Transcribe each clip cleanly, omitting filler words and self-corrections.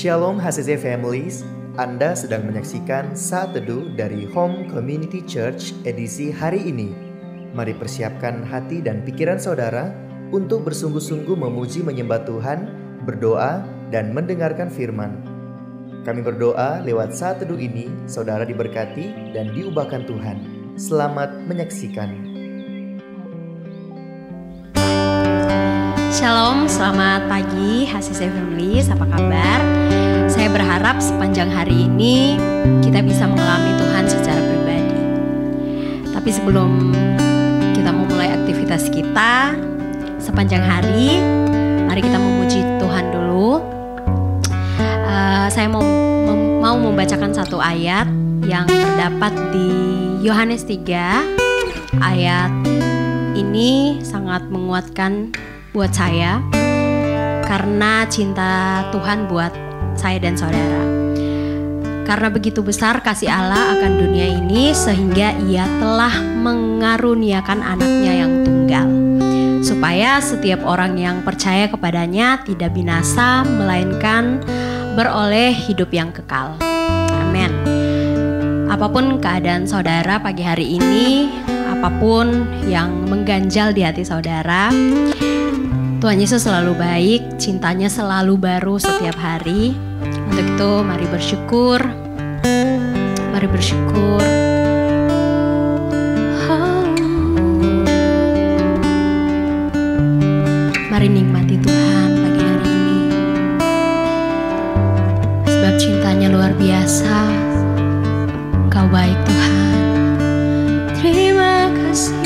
Shalom HCC Families, Anda sedang menyaksikan Saat Teduh dari Home Community Church edisi hari ini. Mari persiapkan hati dan pikiran saudara untuk bersungguh-sungguh memuji menyembah Tuhan, berdoa, dan mendengarkan firman. Kami berdoa lewat Saat Teduh ini, saudara diberkati dan diubahkan Tuhan. Selamat menyaksikan. Shalom, selamat pagi HCC Families, apa kabar? Saya berharap sepanjang hari ini kita bisa mengalami Tuhan secara pribadi. Tapi sebelum kita memulai aktivitas kita sepanjang hari, mari kita memuji Tuhan dulu. Saya mau membacakan satu ayat yang terdapat di Yohanes 3. Ayat ini sangat menguatkan buat saya karena cinta Tuhan buat saya dan saudara. Karena begitu besar kasih Allah akan dunia ini sehingga Ia telah mengaruniakan anaknya yang tunggal, supaya setiap orang yang percaya kepadanya tidak binasa melainkan beroleh hidup yang kekal. Amin. Apapun keadaan saudara pagi hari ini, apapun yang mengganjal di hati saudara, Tuhan Yesus selalu baik, cintanya selalu baru setiap hari. Untuk itu mari bersyukur. Mari bersyukur. Mari nikmati Tuhan pagi hari ini. Sebab cintanya luar biasa. Engkau baik Tuhan. Terima kasih.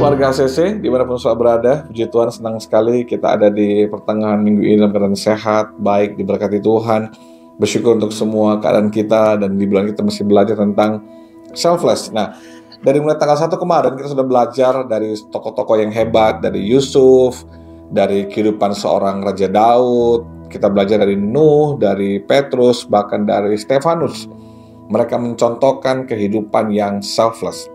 Keluarga ACC, dimanapun saudara berada, puji Tuhan, senang sekali kita ada di pertengahan minggu ini dalam keadaan sehat, baik, diberkati Tuhan. Bersyukur untuk semua keadaan kita, dan di bulan kita masih belajar tentang selfless. Nah, dari mulai tanggal 1 kemarin kita sudah belajar dari tokoh-tokoh yang hebat, dari Yusuf, dari kehidupan seorang Raja Daud. Kita belajar dari Nuh, dari Petrus, bahkan dari Stefanus. Mereka mencontohkan kehidupan yang selfless.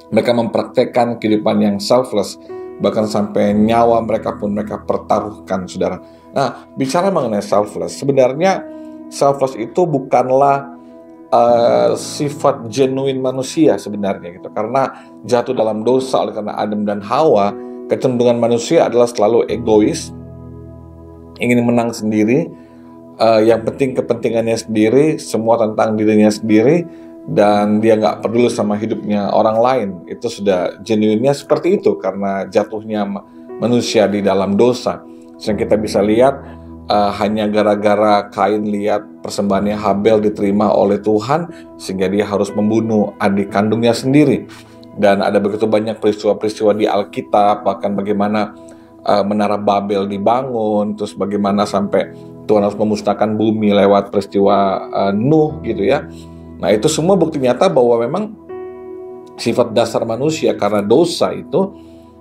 Mereka mempraktekkan kehidupan yang selfless, bahkan sampai nyawa mereka pun mereka pertaruhkan, saudara. Nah, bicara mengenai selfless, sebenarnya selfless itu bukanlah sifat genuine manusia sebenarnya gitu. Karena jatuh dalam dosa oleh karena Adam dan Hawa, kecenderungan manusia adalah selalu egois, ingin menang sendiri, yang penting kepentingannya sendiri, semua tentang dirinya sendiri, dan dia nggak peduli sama hidupnya orang lain. Itu sudah genuinenya seperti itu karena jatuhnya manusia di dalam dosa. Yang kita bisa lihat hanya gara-gara Kain lihat persembahannya Habel diterima oleh Tuhan, sehingga dia harus membunuh adik kandungnya sendiri. Dan ada begitu banyak peristiwa-peristiwa di Alkitab, bahkan bagaimana Menara Babel dibangun, terus bagaimana sampai Tuhan harus memusnahkan bumi lewat peristiwa Nuh gitu ya. Nah, itu semua bukti nyata bahwa memang sifat dasar manusia karena dosa itu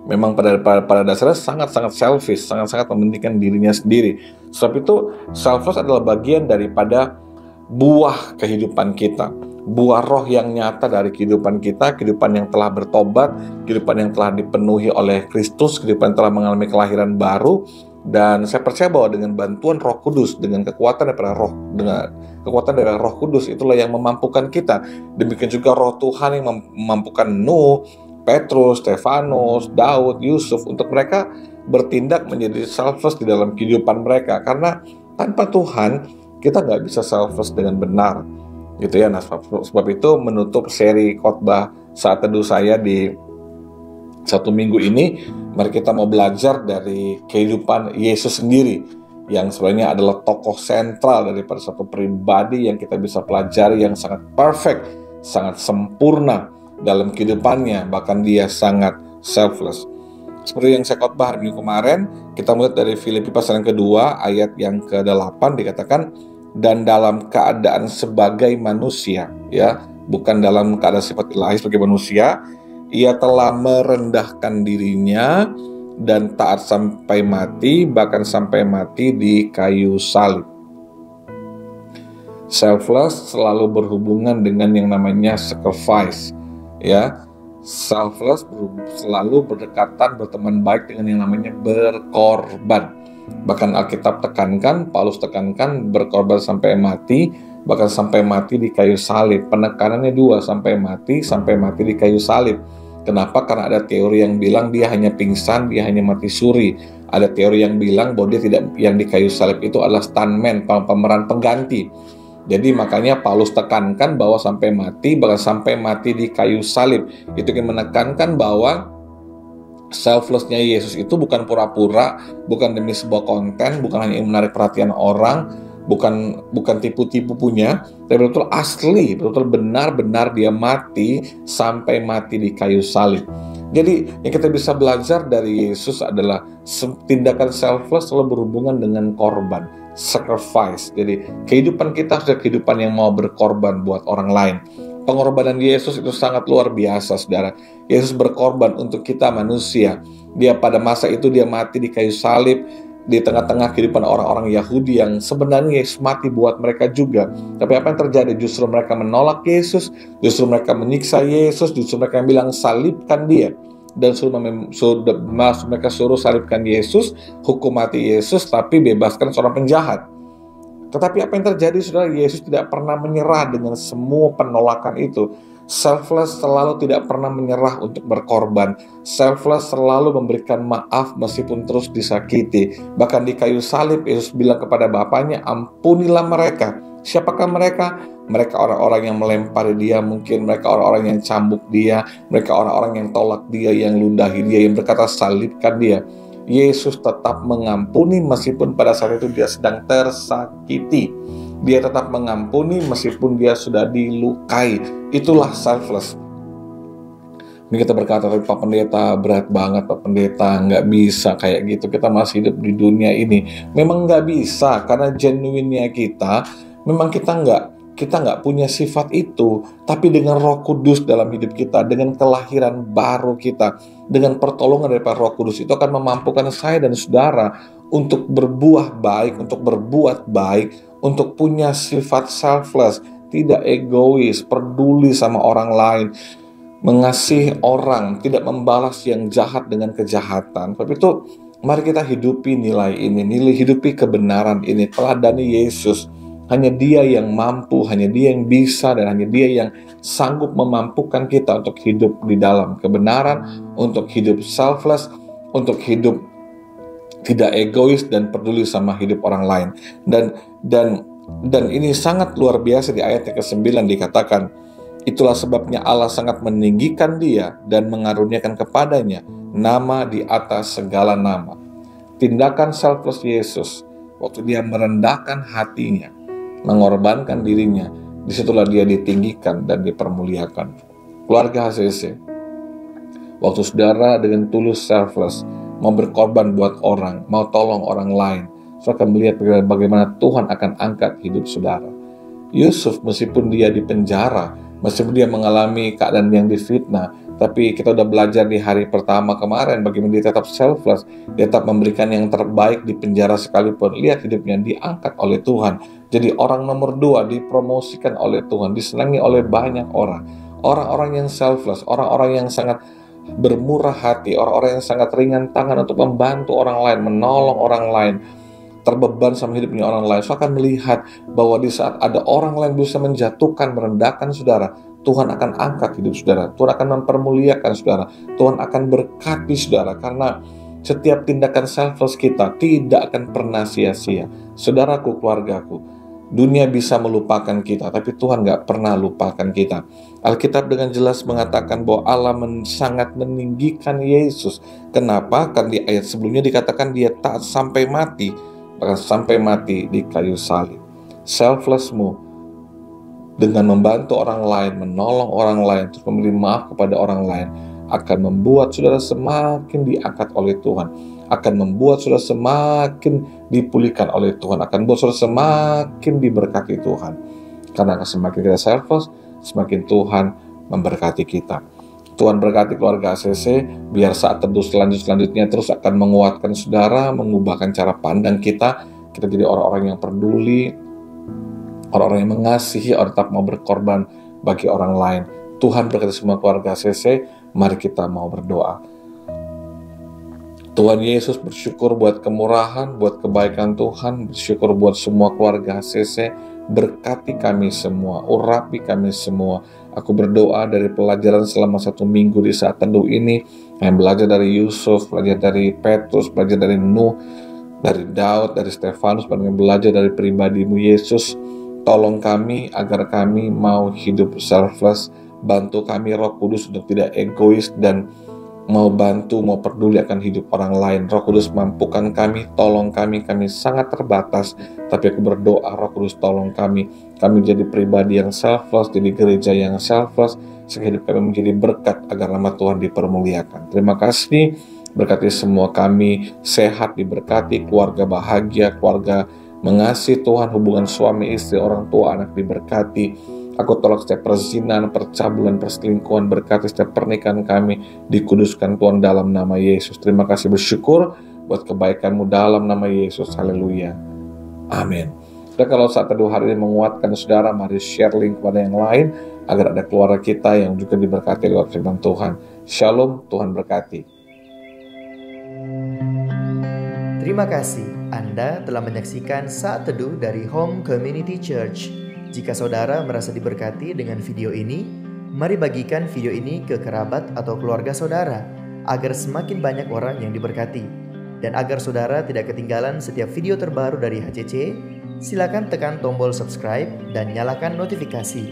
memang pada dasarnya sangat-sangat selfish, sangat-sangat mementingkan dirinya sendiri. Sebab itu selfless adalah bagian daripada buah kehidupan kita, buah roh yang nyata dari kehidupan kita, kehidupan yang telah bertobat, kehidupan yang telah dipenuhi oleh Kristus, kehidupan yang telah mengalami kelahiran baru. Dan saya percaya bahwa dengan bantuan Roh Kudus, dengan kekuatan dari Roh Kudus, itulah yang memampukan kita. Demikian juga Roh Tuhan yang memampukan Nuh, Petrus, Stefanus, Daud, Yusuf untuk mereka bertindak menjadi selfless di dalam kehidupan mereka. Karena tanpa Tuhan kita nggak bisa selfless dengan benar, gitu ya. Nah, sebab itu menutup seri khotbah saat teduh saya di 1 minggu ini, mari kita mau belajar dari kehidupan Yesus sendiri, yang sebenarnya adalah tokoh sentral daripada satu pribadi yang kita bisa pelajari, yang sangat perfect, sangat sempurna dalam kehidupannya, bahkan dia sangat selfless. Seperti yang saya khotbah hari minggu kemarin, kita melihat dari Filipi pasal yang kedua, ayat yang ke-8 dikatakan, dan dalam keadaan sebagai manusia, ya, bukan dalam keadaan sifat ilahi sebagai manusia, ia telah merendahkan dirinya dan taat sampai mati, bahkan sampai mati di kayu salib. Selfless selalu berhubungan dengan yang namanya sacrifice, ya. Selfless selalu berdekatan, berteman baik dengan yang namanya berkorban. Bahkan Alkitab tekankan, Paulus tekankan berkorban sampai mati, bahkan sampai mati di kayu salib. Penekanannya 2, sampai mati di kayu salib. Kenapa? Karena ada teori yang bilang dia hanya pingsan, dia hanya mati suri. Ada teori yang bilang bahwa dia tidak, yang di kayu salib itu adalah stuntman, pemeran pengganti. Jadi makanya Paulus tekankan bahwa sampai mati, bahkan sampai mati di kayu salib. Itu yang menekankan bahwa selflessnya Yesus itu bukan pura-pura, bukan demi sebuah konten, bukan hanya menarik perhatian orang, bukan tipu-tipu punya, tapi betul-betul asli, betul-betul benar-benar dia mati sampai mati di kayu salib. Jadi yang kita bisa belajar dari Yesus adalah tindakan selfless selalu berhubungan dengan korban, sacrifice. Jadi kehidupan kita adalah kehidupan yang mau berkorban buat orang lain. Pengorbanan Yesus itu sangat luar biasa, saudara. Yesus berkorban untuk kita manusia. Dia pada masa itu dia mati di kayu salib, di tengah-tengah kehidupan orang-orang Yahudi yang sebenarnya Yesus mati buat mereka juga. Tapi apa yang terjadi? Justru mereka menolak Yesus, justru mereka menyiksa Yesus, justru mereka bilang salibkan dia. Dan mereka suruh salibkan Yesus, hukum mati Yesus, tapi bebaskan seorang penjahat. Tetapi apa yang terjadi, saudara? Yesus tidak pernah menyerah dengan semua penolakan itu. Selfless selalu tidak pernah menyerah untuk berkorban. Selfless selalu memberikan maaf meskipun terus disakiti. Bahkan di kayu salib Yesus bilang kepada Bapaknya, ampunilah mereka. Siapakah mereka? Mereka orang-orang yang melempari dia, mungkin mereka orang-orang yang cambuk dia, mereka orang-orang yang tolak dia, yang ludahi dia, yang berkata salibkan dia. Yesus tetap mengampuni meskipun pada saat itu dia sedang tersakiti. Dia tetap mengampuni meskipun dia sudah dilukai. Itulah selfless. Ini kita berkata, tapi Pak Pendeta berat banget Pak Pendeta, nggak bisa kayak gitu, kita masih hidup di dunia ini. Memang nggak bisa, karena genuinnya kita, memang kita nggak punya sifat itu. Tapi dengan Roh Kudus dalam hidup kita, dengan kelahiran baru kita, dengan pertolongan dari Roh Kudus, itu akan memampukan saya dan saudara untuk berbuah baik, untuk berbuat baik, untuk punya sifat selfless, tidak egois, peduli sama orang lain, mengasihi orang, tidak membalas yang jahat dengan kejahatan. Tapi itu mari kita hidupi nilai ini, hidupi kebenaran ini, teladani Yesus. Hanya Dia yang mampu, hanya Dia yang bisa, dan hanya Dia yang sanggup memampukan kita untuk hidup di dalam kebenaran, untuk hidup selfless, untuk hidup tidak egois dan peduli sama hidup orang lain. Dan ini sangat luar biasa di ayat yang ke-9 dikatakan, itulah sebabnya Allah sangat meninggikan Dia dan mengaruniakan kepadanya nama di atas segala nama. Tindakan selfless Yesus, waktu Dia merendahkan hatinya, mengorbankan dirinya, disitulah Dia ditinggikan dan dipermuliakan. Keluarga HCC, waktu saudara dengan tulus selfless, mau berkorban buat orang, mau tolong orang lain, saudara akan melihat bagaimana Tuhan akan angkat hidup saudara. Yusuf, meskipun dia di penjara, meskipun dia mengalami keadaan yang difitnah, tapi kita udah belajar di hari pertama kemarin bagaimana dia tetap selfless, dia tetap memberikan yang terbaik di penjara sekalipun. Lihat hidupnya diangkat oleh Tuhan, jadi orang nomor 2, dipromosikan oleh Tuhan, disenangi oleh banyak orang. Orang-orang yang selfless, orang-orang yang sangat bermurah hati, orang-orang yang sangat ringan tangan untuk membantu orang lain, menolong orang lain, terbeban sama hidupnya orang lain. So akan melihat bahwa di saat ada orang lain bisa menjatuhkan, merendahkan saudara, Tuhan akan angkat hidup saudara, Tuhan akan mempermuliakan saudara, Tuhan akan berkati saudara, karena setiap tindakan selfless kita tidak akan pernah sia-sia. Saudaraku, keluargaku, dunia bisa melupakan kita, tapi Tuhan gak pernah lupakan kita. Alkitab dengan jelas mengatakan bahwa Allah sangat meninggikan Yesus. Kenapa? Karena di ayat sebelumnya dikatakan Dia taat sampai mati, bahkan sampai mati di kayu salib. Selflessmu dengan membantu orang lain, menolong orang lain, terus memberi maaf kepada orang lain, akan membuat saudara semakin diangkat oleh Tuhan, akan membuat saudara semakin dipulihkan oleh Tuhan, akan membuat saudara semakin diberkati Tuhan. Karena semakin kita selfless, semakin Tuhan memberkati kita. Tuhan berkati keluarga ACC, biar saat teduh selanjutnya terus akan menguatkan saudara, mengubahkan cara pandang kita jadi orang-orang yang peduli, orang-orang yang mengasihi, orang tetap mau berkorban bagi orang lain. Tuhan berkati semua keluarga ACC, mari kita mau berdoa. Tuhan Yesus, bersyukur buat kemurahan, buat kebaikan Tuhan, bersyukur buat semua keluarga ACC, berkati kami semua, urapi kami semua. Aku berdoa dari pelajaran selama 1 minggu di saat teduh ini, yang belajar dari Yusuf, belajar dari Petrus, belajar dari Nuh, dari Daud, dari Stefanus, dan belajar dari pribadimu Yesus. Tolong kami agar kami mau hidup selfless, bantu kami Roh Kudus untuk tidak egois dan mau bantu, mau peduli akan hidup orang lain. Roh Kudus mampukan kami, tolong kami sangat terbatas, tapi aku berdoa Roh Kudus tolong kami jadi pribadi yang selfless, jadi gereja yang selfless, sehingga hidup kami menjadi berkat agar nama Tuhan dipermuliakan. Terima kasih, berkati semua kami, sehat diberkati, keluarga bahagia, keluarga mengasihi Tuhan, hubungan suami istri, orang tua, anak diberkati. Aku tolak setiap perzinahan, percabulan, perselingkuhan, berkati setiap pernikahan kami, dikuduskan Tuhan dalam nama Yesus. Terima kasih, bersyukur buat kebaikan-Mu dalam nama Yesus. Haleluya. Amin. Dan kalau saat teduh hari ini menguatkan saudara, mari share link kepada yang lain, agar ada keluarga kita yang juga diberkati lewat firman Tuhan. Shalom, Tuhan berkati. Terima kasih Anda telah menyaksikan Saat Teduh dari Home Community Church. Jika saudara merasa diberkati dengan video ini, mari bagikan video ini ke kerabat atau keluarga saudara, agar semakin banyak orang yang diberkati. Dan agar saudara tidak ketinggalan setiap video terbaru dari HCC, silakan tekan tombol subscribe dan nyalakan notifikasi.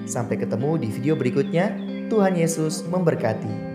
Sampai ketemu di video berikutnya. Tuhan Yesus memberkati.